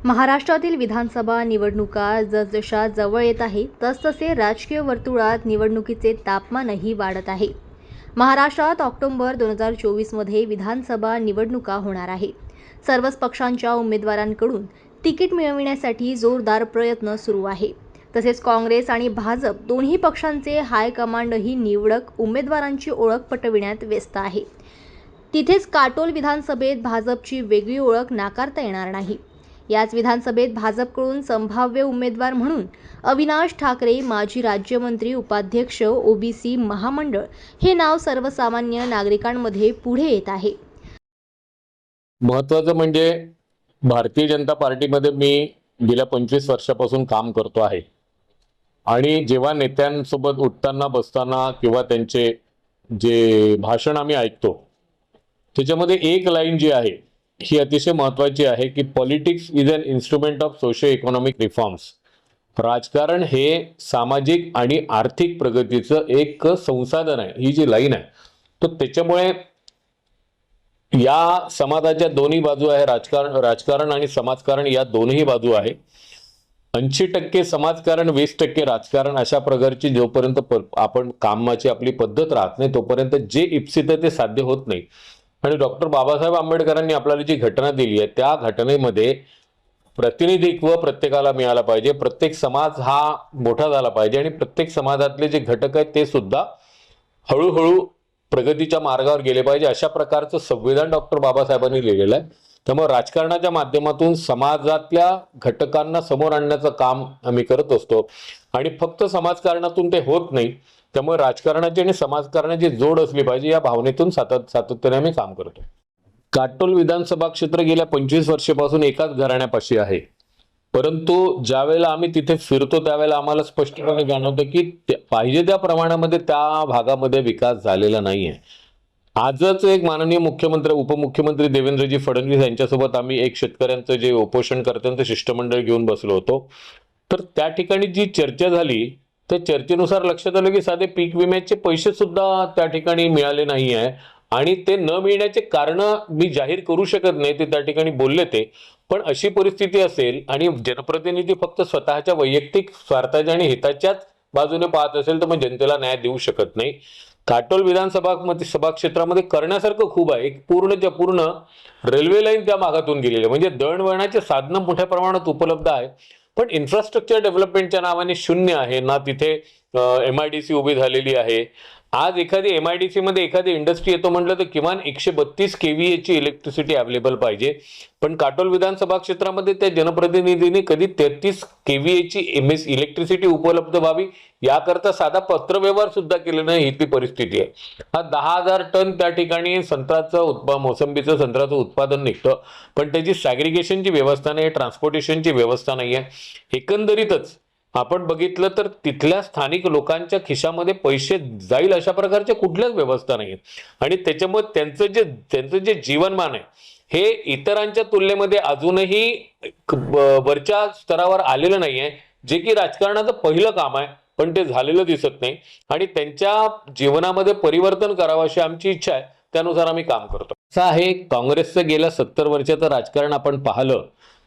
महाराष्ट्रातील विधानसभा निवडणुका जसजशा जवळ येत आहे तसतसे राजकीय वर्तुळात निवडणुकीचे तापमानही वाढत आहे। महाराष्ट्रात ऑक्टोबर 2024 मध्ये विधानसभा निवडणुका होणार आहे। सर्वच पक्षांच्या उमेदवारांकडून तिकीट मिळविण्यासाठी जोरदार प्रयत्न सुरू आहे। तसेच काँग्रेस आणि भाजप दोन्ही पक्षांचे हायकमांडही निवडक उमेदवारांची ओळख पटविण्यात व्यस्त आहे। तिथेच काटोल विधानसभेत भाजपची वेगळी ओळख नाकारता येणार नाही। याच विधानसभेत भाजपकडून संभाव्य उमेदवार म्हणून अविनाश ठाकरे, माजी राज्यमंत्री, उपाध्यक्ष, ओबीसी महामंडळ हे नाव सर्वसामान्य नागरिकांमध्ये पुढे येत आहे। महत्त्वाचं म्हणजे भारतीय जनता पार्टीमध्ये मी गेल्या 25 वर्षापासून काम करतो आहे आणि जेव्हा नेत्यांसोबत उठताना बसताना किंवा त्यांचे जे भाषण आम्ही ऐकतो त्याच्यामध्ये एक लाईन जी आहे ही अतिशय महत्त्वाची आहे की politics is an instrument of socio economic reforms. राजकारण हे सामाजिक आणि आर्थिक प्रगतीचं एक संसाधन आहे, ही जी लाईन आहे तो त्याच्यामुळे या समाजाच्या दोन्ही बाजू आहे, राजकारण आणि समाजकारण या दोन्ही बाजू आहे। 80% समाजकारण 20% राजकारण अशा प्रकारची जोपर्यंत आपण कामाची आपली पद्धत राहत नाही तोपर्यंत जे इप्सित आहे ते साध्य होत नाही। आणि डॉक्टर बाबासाहेब आंबेडकरांनी आपल्याला जी घटना दिली आहे त्या घटनेमध्ये प्रतिनिधित्व प्रत्येकाला मिळालं पाहिजे, प्रत्येक समाज हा मोठा झाला पाहिजे आणि प्रत्येक समाजातले जे घटक आहेत ते सुद्धा हळूहळू प्रगतीच्या मार्गावर गेले पाहिजे, अशा प्रकारचं संविधान डॉक्टर बाबासाहेबांनी लिहिलेलं आहे। त्यामुळे राजकारणाच्या माध्यमातून समाजातल्या घटकांना समोर आणण्याचं काम आम्ही करत असतो आणि फक्त समाजकारणातून ते होत नाही। त्यामुळे राजकारणाची आणि समाजकारणाची जोड असली पाहिजे या भावनेतून सातत्याने आम्ही काम करतो। काटोल विधानसभा क्षेत्र गेल्या 25 वर्षापासून एकाच घराण्यापाशी आहे, परंतु ज्यावेळेला आम्ही तिथे फिरतो त्यावेळेला आम्हाला स्पष्टपणे जाणवतं की पाहिजे त्या प्रमाणामध्ये त्या भागामध्ये विकास झालेला नाहीये। आजच एक माननीय मुख्यमंत्री उपमुख्यमंत्री देवेंद्रजी फडणवीस यांच्यासोबत आम्ही एक शेतकऱ्यांचं जे उपोषण करत्यांचं शिष्टमंडळ घेऊन बसलो होतो, तर त्या ठिकाणी जी चर्चा झाली त्या चर्चेनुसार लक्षात आलं की साधे पीक विम्याचे पैसे सुद्धा त्या ठिकाणी मिळाले नाही आहे आणि ते न मिळण्याचे कारण मी जाहीर करू शकत नाही, ते त्या ठिकाणी बोलले ते। पण अशी परिस्थिती असेल आणि जनप्रतिनिधी फक्त स्वतःच्या वैयक्तिक स्वार्थाच्या आणि हिताच्याच बाजूने पाहत असेल तर मग जनतेला न्याय देऊ शकत नाही। काटोल सभा क्षेत्रामध्ये करण्यासारखं खूप आहे। एक पूर्ण रेल्वे लाईन त्या भागातून गेलेली आहे, म्हणजे दळणवळणाचे साधनं मोठ्या प्रमाणात उपलब्ध आहेत, पण इन्फ्रास्ट्रक्चर डेव्हलपमेंटच्या नावाने शून्य आहे ना। तिथे MIDC उभी झालेली आहे। आज एखादी MIDC मध्ये एखादी इंडस्ट्री येतो म्हटलं तर किमान 132 kVA ची इलेक्ट्रिसिटी अवेलेबल पाहिजे, पण काटोल विधानसभा क्षेत्रामध्ये त्या जनप्रतिनिधींनी कधी 33 kVA ची इलेक्ट्रिसिटी उपलब्ध व्हावी याकरता साधा पत्रव्यवहार सुद्धा केलं नाही, ही ती परिस्थिती आहे। हा 10,000 टन त्या ठिकाणी मोसंबीचं संत्र्याचं उत्पादन निघतं, पण त्याची सॅग्रिगेशनची व्यवस्था नाही, ट्रान्सपोर्टेशनची व्यवस्था नाही आहे। एकंदरीतच आपण बघितलं तर तिथल्या स्थानिक लोकांच्या खिशामध्ये पैसे जाईल अशा प्रकारच्या कुठल्याच व्यवस्था नाही आणि त्याच्यामुळे त्यांचं जे जीवनमान आहे हे इतरांच्या तुलनेमध्ये अजूनही वरच्या स्तरावर आलेलं नाहीये, जे की राजकारणाचं पहिलं काम आहे, पण ते झालेलं दिसत नाही आणि त्यांच्या जीवनामध्ये परिवर्तन करावं अशी आमची इच्छा आहे, त्यानुसार आम्ही काम करतो। असं आहे, काँग्रेसचं गेल्या 70 वर्षाचं राजकारण आपण पाहिलं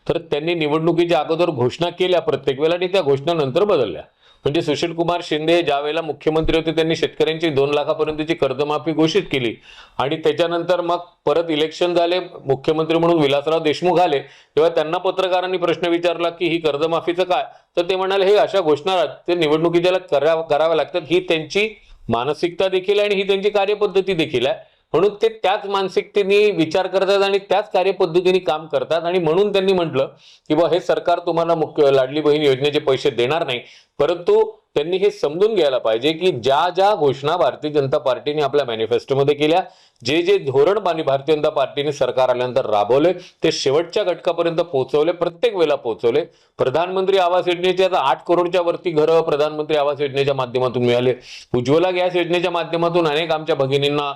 तर त्यांनी निवडणुकीच्या अगोदर घोषणा केल्या प्रत्येक वेळेला आणि त्या घोषणा नंतर बदलल्या। म्हणजे सुशील कुमार शिंदे ज्या वेळेला मुख्यमंत्री होते त्यांनी शेतकऱ्यांची 2 लाखापर्यंतची कर्जमाफी घोषित केली आणि त्याच्यानंतर मग परत इलेक्शन झाले, मुख्यमंत्री म्हणून विलासराव देशमुख आले, तेव्हा त्यांना पत्रकारांनी प्रश्न विचारला की ही कर्जमाफीचं काय, तर ते म्हणाले हे अशा घोषणा ते निवडणुकीच्या कराव्या लागतात। ही त्यांची मानसिकता देखील आणि ही त्यांची कार्यपद्धती देखील आहे, म्हणून ते त्याच मानसिकतेने विचार करतात आणि त्याच कार्यपद्धतीने काम करतात आणि म्हणून त्यांनी म्हटलं की बा हे सरकार तुम्हाला लाडली बहीण योजनेचे पैसे देणार नाही, परंतु त्यांनी हे समजून घ्यायला पाहिजे की ज्या घोषणा भारतीय जनता पार्टीने आपल्या मॅनिफेस्टोमध्ये केल्या, जे धोरण भारतीय जनता पार्टीने सरकार आल्यानंतर राबवले ते शेवटच्या घटकापर्यंत पोहोचवले, प्रत्येक वेळेला पोहोचवले। प्रधानमंत्री आवास योजनेचे आता 8 करोडच्या वरती घरं प्रधानमंत्री आवास योजनेच्या माध्यमातून मिळाले। उज्ज्वला गॅस योजनेच्या माध्यमातून अनेक आमच्या भगिनींना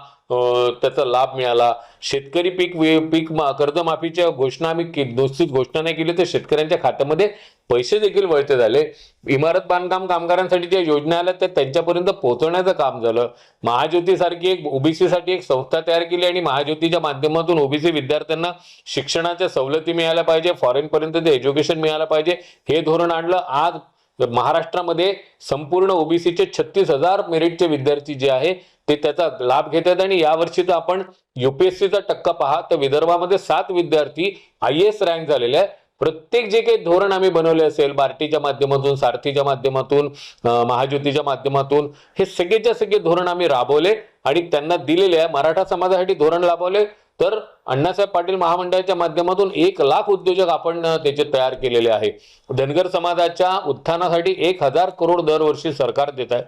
त्याचा लाभ मिळाला. शेतकरी पीक कर्जमाफीच्या घोषणा आम्ही नुसतीच घोषणा नाही केली तर शेतकऱ्यांच्या खात्यामध्ये पैसे देखील वळते झाले. इमारत बांधकाम कामगारांसाठी ज्या योजना आल्या त्या त्यांच्यापर्यंत पोहोचवण्याचं काम झालं. महाज्योती सारखी एक ओबीसी साठी एक संस्था तयार केली आणि महाज्योतीच्या माध्यमातून ओबीसी विद्यार्थ्यांना शिक्षणाच्या सवलती मिळाल्या पाहिजे, फॉरेन पर्यंत ते एज्युकेशन मिळालं पाहिजे हे धोरण आणलं. आज महाराष्ट्रामध्ये संपूर्ण ओबीसीचे 36,000 मेरिटचे विद्यार्थी जे आहे ते त्याचा लाभ घेतात. आणि यावर्षी तर आपण युपीएससीचा टक्का पहा तर विदर्भामध्ये 7 विद्यार्थी IAS रँक झालेले आहे. प्रत्येक जे काही धोरण आम्ही बनवले असेल बार्टीच्या माध्यमातून, सारथीच्या माध्यमातून, महाज्योतीच्या माध्यमातून, हे सगळेच्या सगळे धोरण आम्ही राबवले आणि त्यांना दिलेले आहे. मराठा समाजासाठी धोरण राबवले तर अण्णासाहेब पाटील महामंडळाच्या माध्यमातून 1 लाख उद्योजक आपण त्याचे तयार केलेले आहे. धनगर समाजाच्या उत्थानासाठी 1,000 करोड दरवर्षी सरकार देत आहे.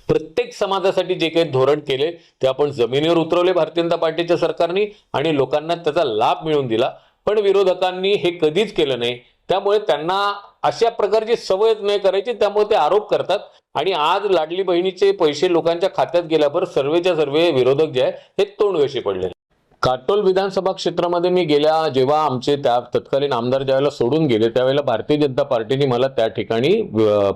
प्रत्येक समाजासाठी जे काही धोरण केले ते आपण जमिनीवर उतरवले भारतीय जनता पार्टीच्या सरकारने आणि लोकांना त्याचा लाभ मिळवून दिला. पण विरोधकांनी हे कधीच केलं नाही. त्यामुळे त्यांना अशा प्रकारची सवयच नाही करायची, त्यामुळे ते आरोप करतात. आणि आज लाडली बहिणीचे पैसे लोकांच्या खात्यात गेल्यावर सर्वेच्या सर्व विरोधक जे आहे हे तोंडघशी पडले. काटोल विधानसभा क्षेत्रामध्ये मी जेव्हा आमचे त्या तत्कालीन आमदार ज्यावेळेला सोडून गेले त्यावेळेला भारतीय जनता पार्टीने मला त्या ठिकाणी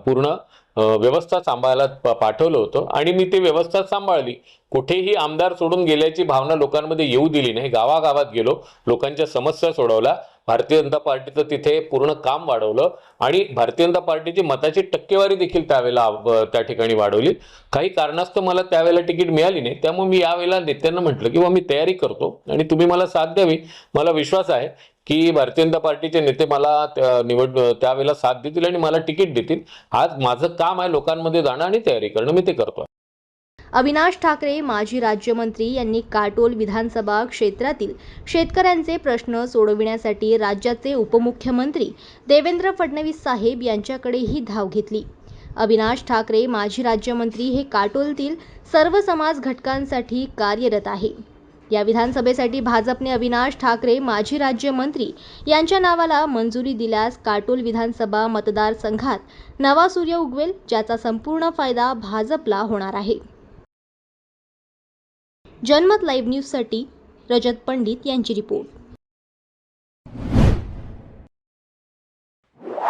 पूर्ण व्यवस्था सांभाळायला पाठवलं होतं आणि मी ती व्यवस्था सांभाळली. कुठेही आमदार सोडून गेल्याची भावना लोकांमध्ये येऊ दिली नाही. गावागावात गेलो, लोकांच्या समस्या सोडवल्या. भारतीय जनता पार्टीचं तिथे पूर्ण काम वाढवलं आणि भारतीय जनता पार्टीची मताची टक्केवारी देखील त्यावेळेला त्या ठिकाणी वाढवली. काही कारणास्तव मला त्यावेळेला तिकीट मिळाली नाही. त्यामुळे मी यावेळेला नेत्यांना म्हटलं की मी तयारी करतो आणि तुम्ही मला साथ द्यावी. मला विश्वास आहे की भारतीय जनता पार्टीचे नेते मला त्यावेळेला साथ देतील आणि मला तिकीट देतील. आज माझं काम आहे लोकांमध्ये जाणं आणि तयारी करणं, मी ते करतो. अविनाश ठाकरे माजी राज्यमंत्री यांनी काटोल विधानसभा क्षेत्रातील शेतकऱ्यांचे प्रश्न सोडविण्यासाठी राज्याचे उपमुख्यमंत्री देवेंद्र फडणवीस साहेब यांच्याकडेही धाव घेतली. अविनाश ठाकरे माजी राज्यमंत्री हे काटोलतील सर्व समाज घटकांसाठी कार्यरत आहे. या विधानसभेसाठी भाजपने अविनाश ठाकरे माजी राज्यमंत्री यांच्या नावाला मंजुरी दिल्यास काटोल विधानसभा मतदारसंघात नवा सूर्य उगवेल, ज्याचा संपूर्ण फायदा भाजपला होणार आहे. जनमत लाईव्ह न्यूजसाठी रजत पंडित यांची रिपोर्ट.